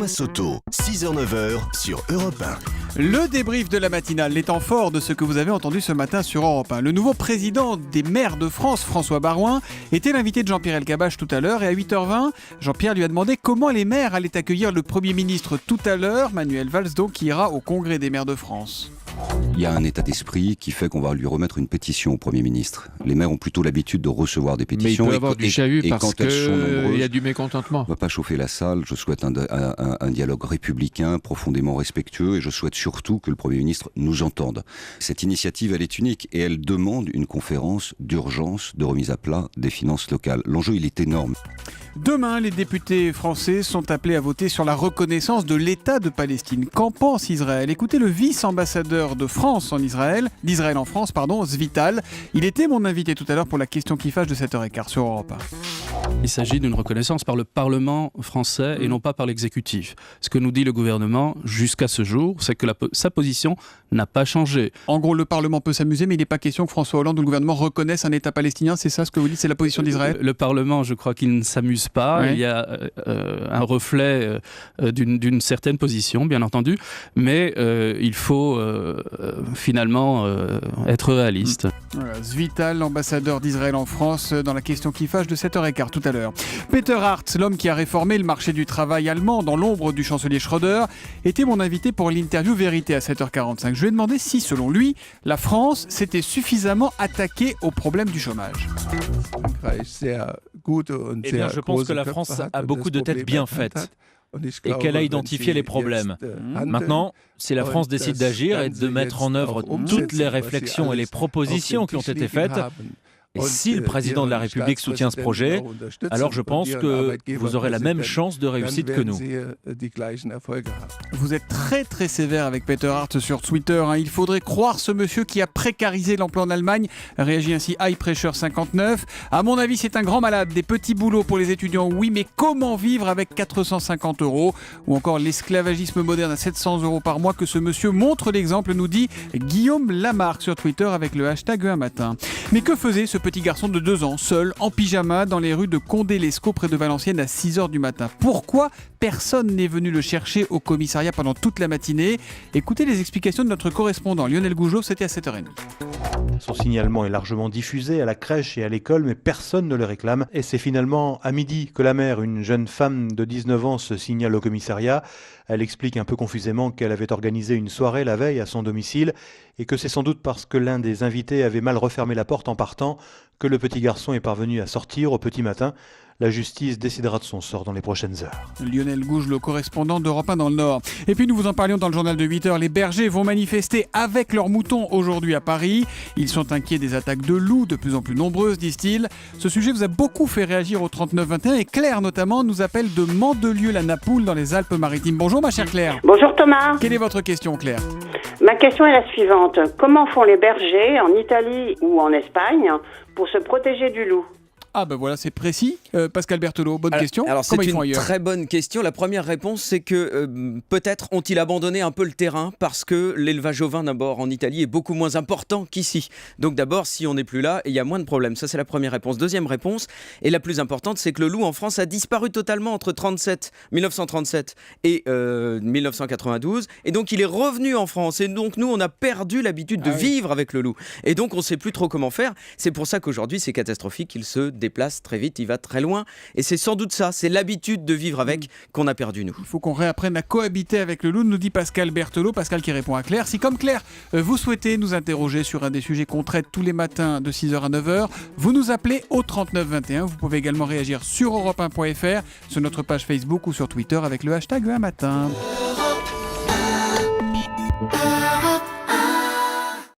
Thomas Soto, 6h-9h sur Europe 1. Le débrief de la matinale, les temps forts de ce que vous avez entendu ce matin sur Europe 1. Le nouveau président des maires de France, François Baroin, était l'invité de Jean-Pierre Elkabbach tout à l'heure. Et à 8h20, Jean-Pierre lui a demandé comment les maires allaient accueillir le Premier ministre tout à l'heure. Manuel Valls donc qui ira au Congrès des maires de France. Il y a un état d'esprit qui fait qu'on va lui remettre une pétition au Premier ministre. Les maires ont plutôt l'habitude de recevoir des pétitions. Mais il peut y avoir du chahut parce qu'il y a du mécontentement. On ne va pas chauffer la salle. Je souhaite un dialogue républicain, profondément respectueux, et je souhaite surtout que le Premier ministre nous entende. Cette initiative, elle est unique et elle demande une conférence d'urgence de remise à plat des finances locales. L'enjeu, il est énorme. Demain, les députés français sont appelés à voter sur la reconnaissance de l'État de Palestine. Qu'en pense Israël ? Écoutez le vice-ambassadeur de France en Israël, d'Israël en France, Zvital. Il était mon invité tout à l'heure pour la question qui fâche de 7h15 sur Europe 1. Il s'agit d'une reconnaissance par le Parlement français et non pas par l'exécutif. Ce que nous dit le gouvernement jusqu'à ce jour, c'est que sa position n'a pas changé. En gros, le Parlement peut s'amuser, mais il n'est pas question que François Hollande ou le gouvernement reconnaissent un État palestinien. C'est ça ce que vous dites, c'est la position d'Israël ? Le Parlement, je crois qu'il ne s'amuse pas. Oui. Il y a un reflet d'une certaine position, bien entendu, mais il faut finalement être réaliste. Voilà, Zvital, l'ambassadeur d'Israël en France, dans la question qui fâche de 7h15 tout à l'heure. Peter Hart, l'homme qui a réformé le marché du travail allemand dans l'ombre du chancelier Schröder, était mon invité pour l'interview Vérité à 7h45. Je lui ai demandé si, selon lui, la France s'était suffisamment attaquée au problème du chômage. Eh bien, je pense que la France a beaucoup de têtes bien faites et qu'elle a identifié les problèmes. Maintenant, si la France décide d'agir et de mettre en œuvre toutes les réflexions et les propositions qui ont été faites, et si le président de la République soutient ce projet, alors je pense que vous aurez la même chance de réussite que nous. Vous êtes très très sévère avec Peter Hart sur Twitter. Il faudrait croire ce monsieur qui a précarisé l'emploi en Allemagne. Réagit ainsi High Pressure 59. À mon avis, c'est un grand malade. Des petits boulots pour les étudiants, oui, mais comment vivre avec 450 €? Ou encore l'esclavagisme moderne à 700 € par mois, que ce monsieur montre l'exemple, nous dit Guillaume Lamarck sur Twitter avec le hashtag un matin. Mais que faisait ce petit garçon de 2 ans, seul, en pyjama, dans les rues de Condé-Lescaut près de Valenciennes à 6h du matin? Pourquoi personne n'est venu le chercher au commissariat pendant toute la matinée? Écoutez les explications de notre correspondant Lionel Gougelot, c'était à 7h30. Son signalement est largement diffusé à la crèche et à l'école, mais personne ne le réclame. Et c'est finalement à midi que la mère, une jeune femme de 19 ans, se signale au commissariat. Elle explique un peu confusément qu'elle avait organisé une soirée la veille à son domicile et que c'est sans doute parce que l'un des invités avait mal refermé la porte en partant que le petit garçon est parvenu à sortir au petit matin. La justice décidera de son sort dans les prochaines heures. Lionel Gougelot, correspondant d'Europe 1 dans le Nord. Et puis nous vous en parlions dans le journal de 8h. Les bergers vont manifester avec leurs moutons aujourd'hui à Paris. Ils sont inquiets des attaques de loups, de plus en plus nombreuses, disent-ils. Ce sujet vous a beaucoup fait réagir au 39-21 et Claire notamment nous appelle de Mandelieu-la-Napoule dans les Alpes-Maritimes. Bonjour ma chère Claire. Bonjour Thomas. Quelle est votre question Claire ? Ma question est la suivante. Comment font les bergers en Italie ou en Espagne pour se protéger du loup ? Ah ben voilà, c'est précis. Pascal Berthelot, bonne question. Alors Comment c'est ils font une ailleurs ? très bonne question. La première réponse, c'est que peut-être ont-ils abandonné un peu le terrain parce que l'élevage ovin d'abord en Italie est beaucoup moins important qu'ici. Donc d'abord, si on n'est plus là, il y a moins de problèmes. Ça, c'est la première réponse. Deuxième réponse, et la plus importante, c'est que le loup en France a disparu totalement entre 1937 et 1992. Et donc il est revenu en France. Et donc nous, on a perdu l'habitude de vivre avec le loup. Et donc on ne sait plus trop comment faire. C'est pour ça qu'aujourd'hui, c'est catastrophique. Il se déplace très vite, il va très loin. Et c'est sans doute ça, c'est l'habitude de vivre avec qu'on a perdu nous. Il faut qu'on réapprenne à cohabiter avec le loup, nous dit Pascal Berthelot. Pascal qui répond à Claire. Si comme Claire, vous souhaitez nous interroger sur un des sujets qu'on traite tous les matins de 6h à 9h, vous nous appelez au 3921. Vous pouvez également réagir sur europe1.fr, sur notre page Facebook ou sur Twitter avec le hashtag un matin.